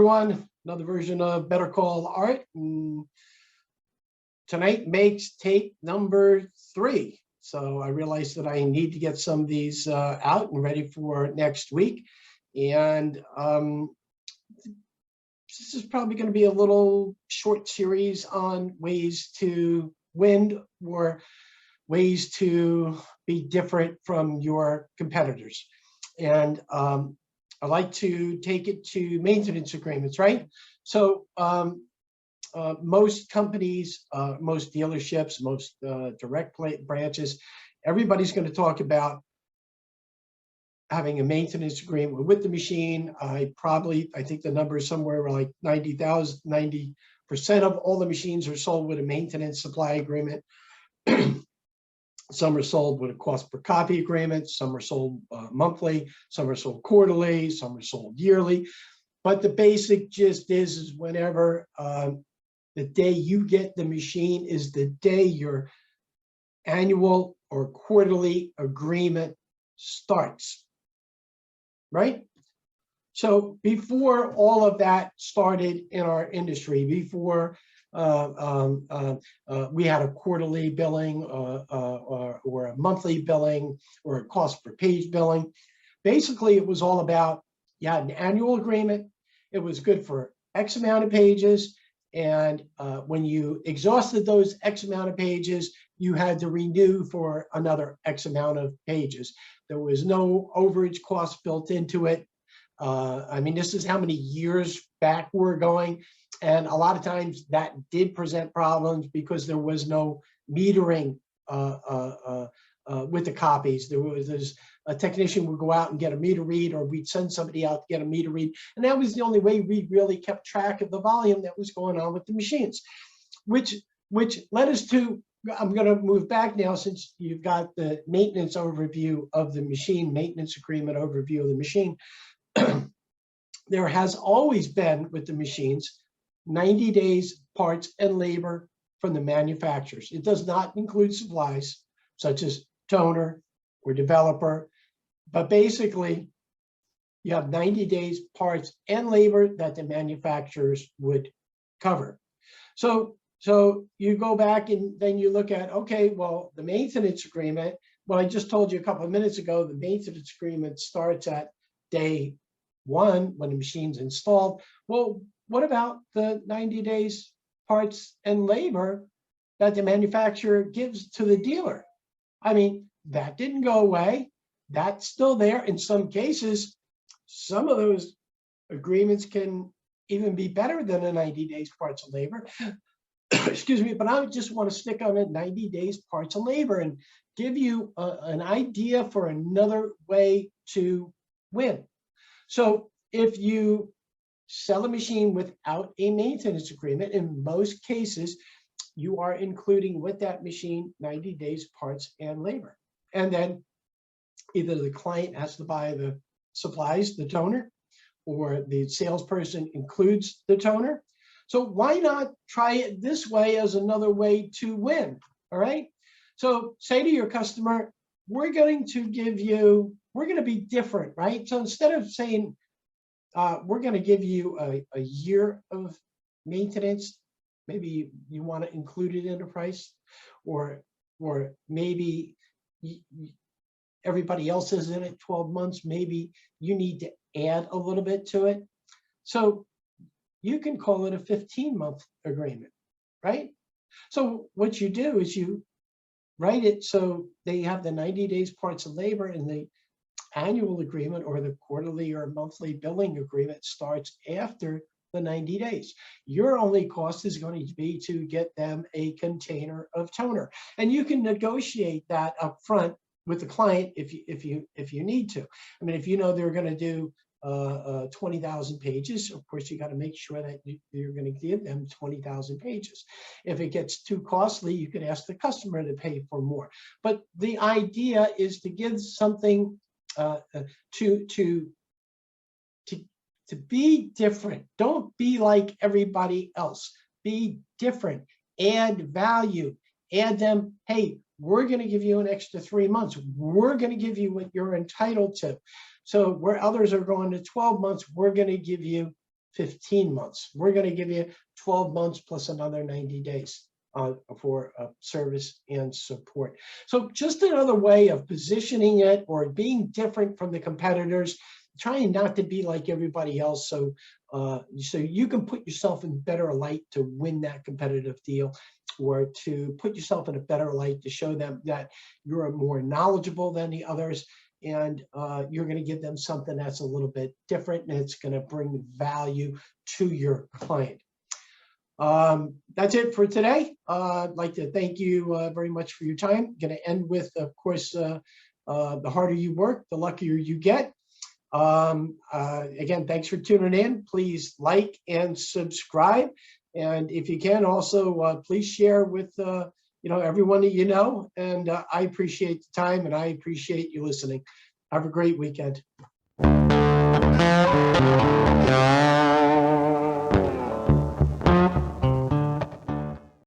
everyone. Another version of Better Call Art. Tonight makes tape number 3. So I realized that I need to get some of these out and ready for next week. And this is probably going to be a little short series on ways to win or ways to be different from your competitors. And I like to take it to maintenance agreements, right? So most companies, most dealerships, most direct branches, everybody's going to talk about having a maintenance agreement with the machine. I think the number is somewhere like 90% of all the machines are sold with a maintenance supply agreement. Some are sold with a cost per copy agreement. Some are sold monthly. Some are sold quarterly. Some are sold yearly. But the basic gist is whenever the day you get the machine is the day your annual or quarterly agreement starts, right? So before all of that started in our industry, before we had a quarterly billing or a monthly billing or a cost per page billing, basically it was all about, you had an annual agreement. It was good for X amount of pages. And when you exhausted those X amount of pages, you had to renew for another X amount of pages. There was no overage cost built into it. I mean, this is how many years back we're going. And a lot of times that did present problems because there was no metering with the copies. There's a technician would go out and get a meter read, or we'd send somebody out to get a meter read. And that was the only way we really kept track of the volume that was going on with the machines, which led us to, I'm going to move back now since you've got the maintenance overview of the machine, maintenance agreement overview of the machine. There has always been with the machines 90 days parts and labor from the manufacturers. It does not include supplies such as toner or developer, but basically you have 90 days parts and labor that the manufacturers would cover. So you go back and then you look at, okay, well, the maintenance agreement, well, I just told you a couple of minutes ago, the maintenance agreement starts at day 1 when the machine's installed. Well, what about the 90 days parts and labor that the manufacturer gives to the dealer? I mean, that didn't go away. That's still there. In some cases, some of those agreements can even be better than the 90 days parts and labor. Excuse me, but I just want to stick on it 90 days parts and labor and give you an idea for another way to win. So if you sell a machine without a maintenance agreement, in most cases, you are including with that machine 90 days parts and labor. And then either the client has to buy the supplies, the toner, or the salesperson includes the toner. So why not try it this way as another way to win, all right? So say to your customer, we're going to be different, right? So instead of saying, we're going to give you a year of maintenance, maybe you want to include it in the price, or maybe everybody else is in it 12 months, maybe you need to add a little bit to it. So you can call it a 15-month agreement, right? So what you do is you write it so they have the 90 days parts and labor, and the annual agreement or the quarterly or monthly billing agreement starts after the 90 days. Your only cost is going to be to get them a container of toner, and you can negotiate that up front with the client if you need to. I mean, if you know they're going to do 20,000 pages, of course you got to make sure that you're going to give them 20,000 pages. If it gets too costly, you could ask the customer to pay for more. But the idea is to give something to be different. Don't be like everybody else. Be different. Add value. Add them, hey, we're going to give you an extra 3 months. We're going to give you what you're entitled to. So where others are going to 12 months, we're going to give you 15 months. We're going to give you 12 months plus another 90 days for service and support. So just another way of positioning it or being different from the competitors, trying not to be like everybody else. So you can put yourself in better light to win that competitive deal, or to put yourself in a better light to show them that you're more knowledgeable than the others, and you're going to give them something that's a little bit different, and it's going to bring value to your client. That's it for today. I'd like to thank you very much for your time. I'm going to end with, of course, the harder you work, the luckier you get. Again, thanks for tuning in. Please like and subscribe. And if you can, also please share with everyone that you know. And I appreciate the time, and I appreciate you listening. Have a great weekend.